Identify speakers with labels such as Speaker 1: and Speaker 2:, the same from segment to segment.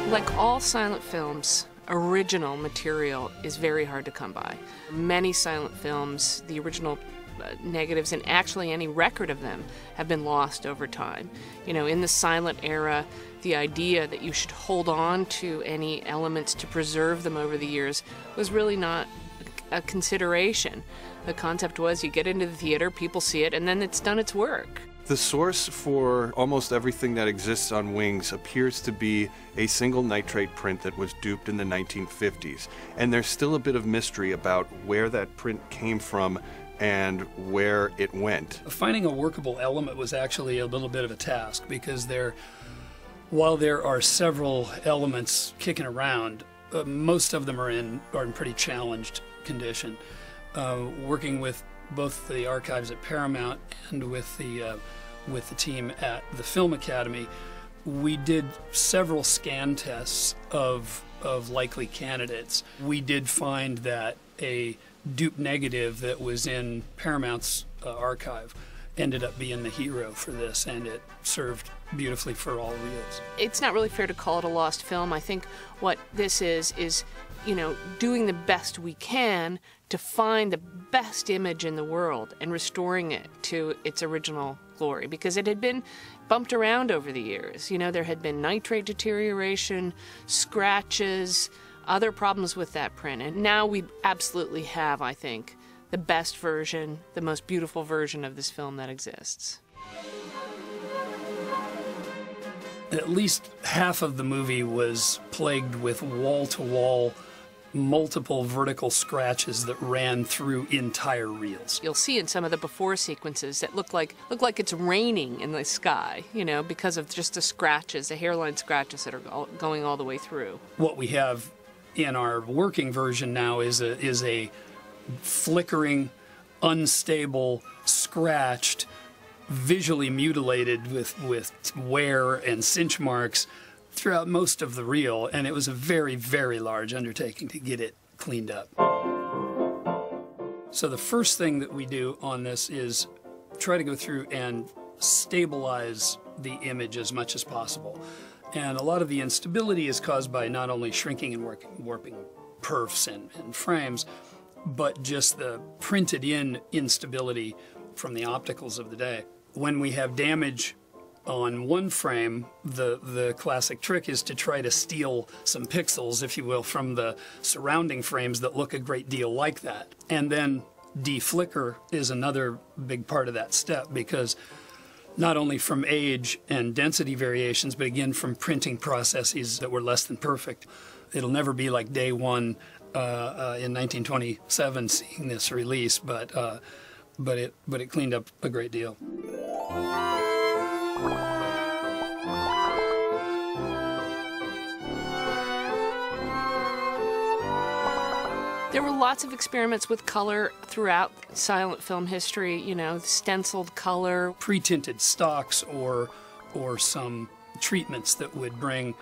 Speaker 1: Like all silent films, original material is very hard to come by. Many silent films, the original negatives and actually any record of them have been lost over time. You know, in the silent era, the idea that you should hold on to any elements to preserve them over the years was really not a consideration. The concept was you get into the theater, people see it, and then it's done its work.
Speaker 2: The source for almost everything that exists on Wings appears to be a single nitrate print that was duped in the 1950s. And there's still a bit of mystery about where that print came from and where it went.
Speaker 3: Finding a workable element was actually a little bit of a task because while there are several elements kicking around, most of them are in pretty challenged condition. Working with both the archives at Paramount and with the team at the Film Academy, we did several scan tests of likely candidates. We did find that a dupe negative that was in Paramount's archive ended up being the hero for this, and it served beautifully for all reels.
Speaker 1: It's not really fair to call it a lost film. I think what this is, you know, doing the best we can to find the best image in the world and restoring it to its original glory, because it had been bumped around over the years. You know, there had been nitrate deterioration, scratches, other problems with that print, and now we absolutely have, I think, the best version, the most beautiful version of this film that exists.
Speaker 3: At least half of the movie was plagued with wall-to-wall multiple vertical scratches that ran through entire reels.
Speaker 1: You'll see in some of the before sequences that look like it's raining in the sky, you know, because of just the scratches, the hairline scratches that are going all the way through.
Speaker 3: What we have in our working version now is a flickering, unstable, scratched, visually mutilated with wear and cinch marks throughout most of the reel, and it was a very, very large undertaking to get it cleaned up. So the first thing that we do on this is try to go through and stabilize the image as much as possible. And a lot of the instability is caused by not only shrinking and warping perfs and frames, but just the printed-in instability from the opticals of the day. When we have damage on one frame, the classic trick is to try to steal some pixels, if you will, from the surrounding frames that look a great deal like that. And then deflicker is another big part of that step, because not only from age and density variations, but again from printing processes that were less than perfect. It'll never be like day one in 1927 seeing this release, but it cleaned up a great deal.
Speaker 1: There were lots of experiments with color throughout silent film history, you know, stenciled color.
Speaker 3: Pre-tinted stocks or some treatments that would bring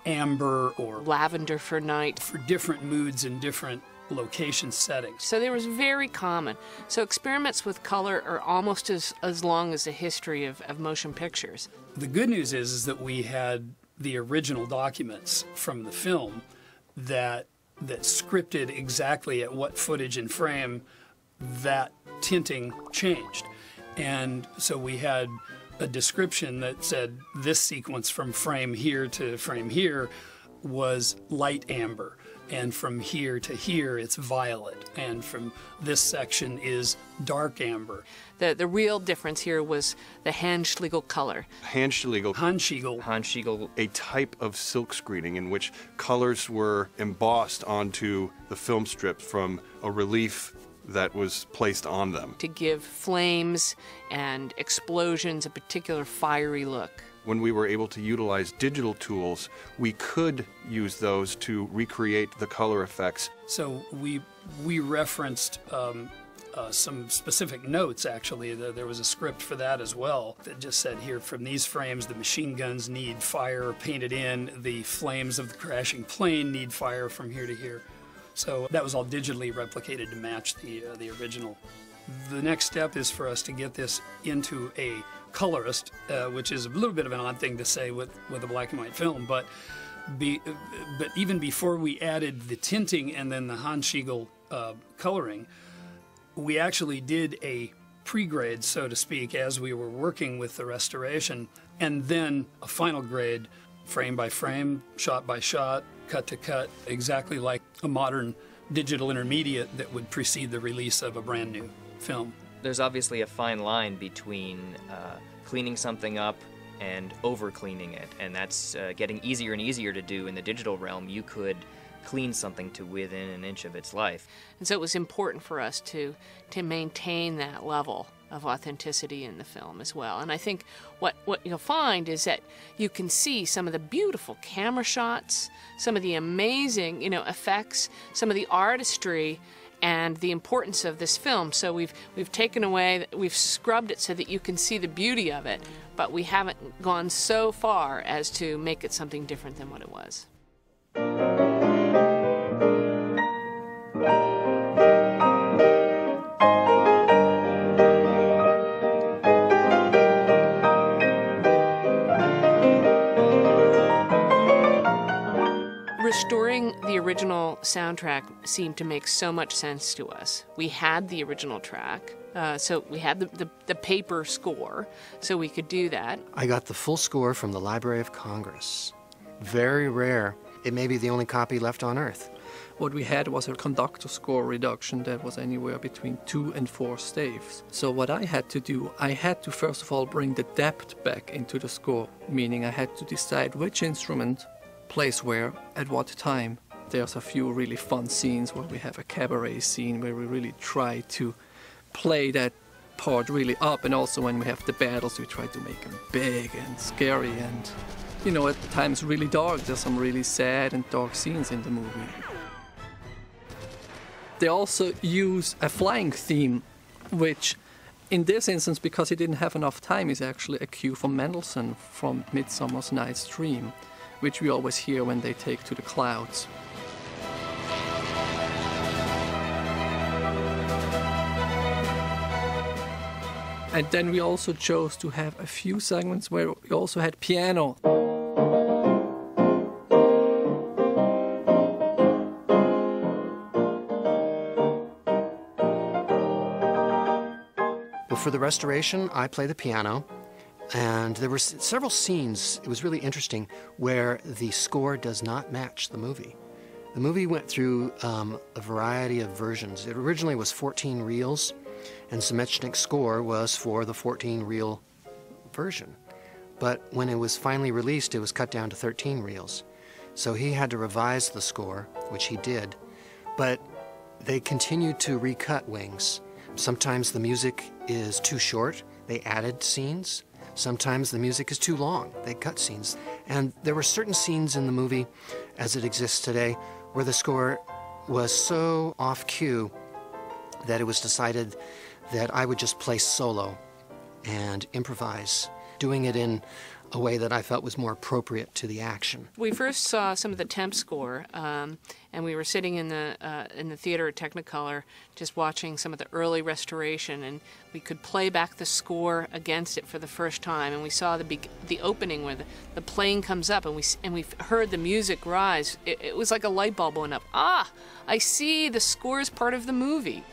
Speaker 3: amber or
Speaker 1: lavender for night.
Speaker 3: For different moods and different location settings.
Speaker 1: So they was very common. So experiments with color are almost as long as the history of motion pictures.
Speaker 3: The good news is that we had the original documents from the film that scripted exactly at what footage and frame that tinting changed. And so we had a description that said this sequence from frame here to frame here was light amber, and from here to here it's violet, and from this section is dark amber.
Speaker 1: The real difference here was the Handschlegel color.
Speaker 2: Handschlegel, a type of silk screening in which colors were embossed onto the film strip from a relief that was placed on them,
Speaker 1: to give flames and explosions a particular fiery look.
Speaker 2: When we were able to utilize digital tools, we could use those to recreate the color effects.
Speaker 3: So we referenced some specific notes, actually. There was a script for that as well that just said here, from these frames, the machine guns need fire painted in, the flames of the crashing plane need fire from here to here. So that was all digitally replicated to match the original. The next step is for us to get this into a colorist, which is a little bit of an odd thing to say with a black and white film, but even before we added the tinting and then the Handschiegel coloring, we actually did a pre-grade, so to speak, as we were working with the restoration, and then a final grade, frame by frame, shot by shot, cut to cut, exactly like a modern digital intermediate that would precede the release of a brand new film.
Speaker 4: There's obviously a fine line between cleaning something up and over-cleaning it, and that's getting easier and easier to do in the digital realm. You could clean something to within an inch of its life.
Speaker 1: And so it was important for us to maintain that level of authenticity in the film as well. And I think what you'll find is that you can see some of the beautiful camera shots, some of the amazing, effects, some of the artistry and the importance of this film. So we've taken away, we've scrubbed it so that you can see the beauty of it, but we haven't gone so far as to make it something different than what it was. Restoring the original soundtrack seemed to make so much sense to us. We had the original track, so we had the paper score, so we could do that.
Speaker 5: I got the full score from the Library of Congress. Very rare. It may be the only copy left on Earth.
Speaker 6: What we had was a conductor score reduction that was anywhere between 2 and 4 staves. So what I had to do, I had to first of all bring the depth back into the score, meaning I had to decide which instrument plays where, at what time. There's a few really fun scenes where we have a cabaret scene where we really try to play that part really up, and also when we have the battles we try to make them big and scary and, at times really dark. There's some really sad and dark scenes in the movie. They also use a flying theme, which in this instance, because he didn't have enough time, is actually a cue from Mendelssohn from Midsummer Night's Dream, which we always hear when they take to the clouds. And then we also chose to have a few segments where we also had piano.
Speaker 5: Well, for the restoration, I play the piano. And there were several scenes, it was really interesting, where the score does not match the movie. The movie went through a variety of versions. It originally was 14 reels, and Semechnik's score was for the 14-reel version. But when it was finally released, it was cut down to 13 reels. So he had to revise the score, which he did. But they continued to recut Wings. Sometimes the music is too short, they added scenes. Sometimes the music is too long, they cut scenes. And there were certain scenes in the movie, as it exists today, where the score was so off cue that it was decided that I would just play solo and improvise, doing it in a way that I felt was more appropriate to the action.
Speaker 1: We first saw some of the temp score, and we were sitting in the theater at Technicolor just watching some of the early restoration, and we could play back the score against it for the first time, and we saw the opening where the plane comes up, and we heard the music rise. It was like a light bulb went up. Ah, I see, the score is part of the movie.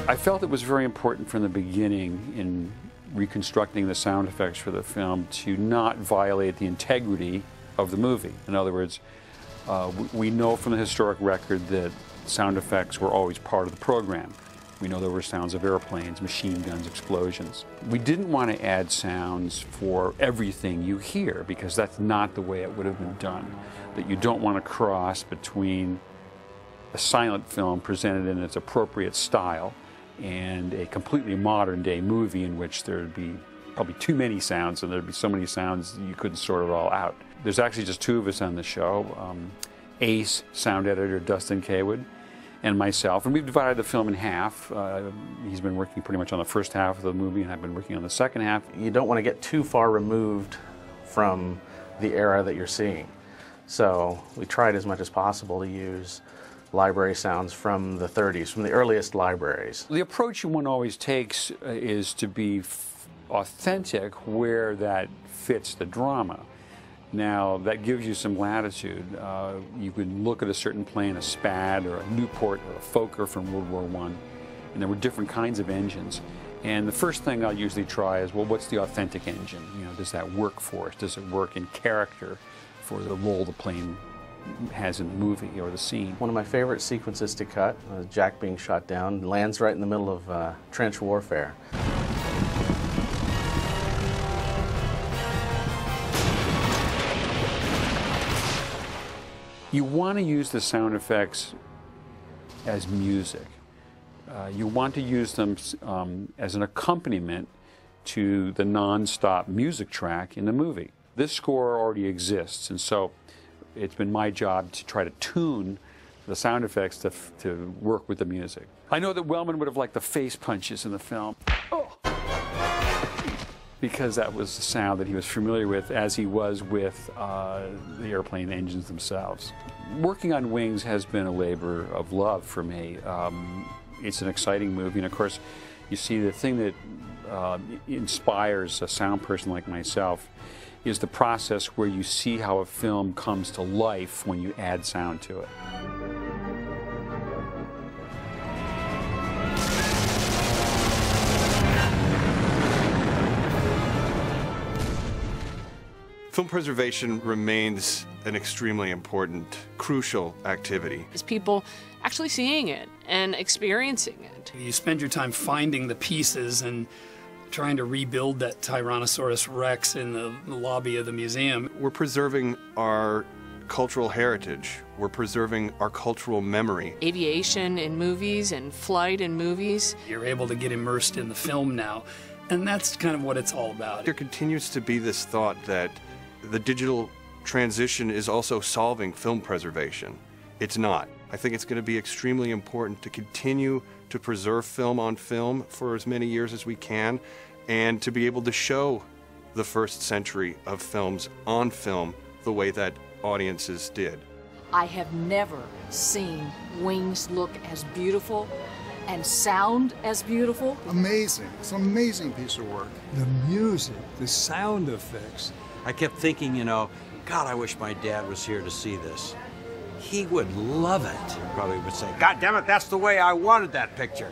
Speaker 7: I felt it was very important from the beginning in reconstructing the sound effects for the film to not violate the integrity of the movie. In other words, we know from the historic record that sound effects were always part of the program. We know there were sounds of airplanes, machine guns, explosions. We didn't want to add sounds for everything you hear because that's not the way it would have been done. That you don't want to cross between a silent film presented in its appropriate style and a completely modern day movie in which there would be probably too many sounds, and there'd be so many sounds you couldn't sort it all out. There's actually just two of us on the show, Ace, sound editor Dustin Kaywood, and myself, and we've divided the film in half. He's been working pretty much on the first half of the movie, and I've been working on the second half.
Speaker 8: You don't want to get too far removed from the era that you're seeing. So we tried as much as possible to use library sounds from the 30s, from the earliest libraries.
Speaker 7: The approach one always takes is to be authentic where that fits the drama. Now, that gives you some latitude. You could look at a certain plane, a Spad or a Newport or a Fokker from World War I, and there were different kinds of engines. And the first thing I'll usually try is, well, what's the authentic engine? You know, does that work for us? Does it work in character for the role the plane has in the movie or the scene?
Speaker 8: One of my favorite sequences to cut, Jack being shot down, lands right in the middle of trench warfare.
Speaker 7: You want to use the sound effects as music. You want to use them as an accompaniment to the non-stop music track in the movie. This score already exists, and so it's been my job to try to tune the sound effects to work with the music. I know that Wellman would have liked the face punches in the film. Oh. Because that was the sound that he was familiar with, as he was with the airplane engines themselves. Working on Wings has been a labor of love for me. It's an exciting movie, and of course, you see the thing that inspires a sound person like myself is the process where you see how a film comes to life when you add sound to it.
Speaker 2: Film preservation remains an extremely important, crucial activity.
Speaker 1: Is people actually seeing it and experiencing it.
Speaker 3: You spend your time finding the pieces and trying to rebuild that Tyrannosaurus Rex in the lobby of the museum.
Speaker 2: We're preserving our cultural heritage. We're preserving our cultural memory.
Speaker 1: Aviation in movies and flight in movies.
Speaker 3: You're able to get immersed in the film now, and that's kind of what it's all about.
Speaker 2: There continues to be this thought that the digital transition is also solving film preservation. It's not. I think it's going to be extremely important to continue to preserve film on film for as many years as we can, and to be able to show the first century of films on film the way that audiences did.
Speaker 9: I have never seen Wings look as beautiful and sound as beautiful.
Speaker 10: Amazing. It's an amazing piece of work.
Speaker 11: The music, the sound effects.
Speaker 12: I kept thinking, you know, God, I wish my dad was here to see this. He would love it. Probably would say, God damn it, that's the way I wanted that picture.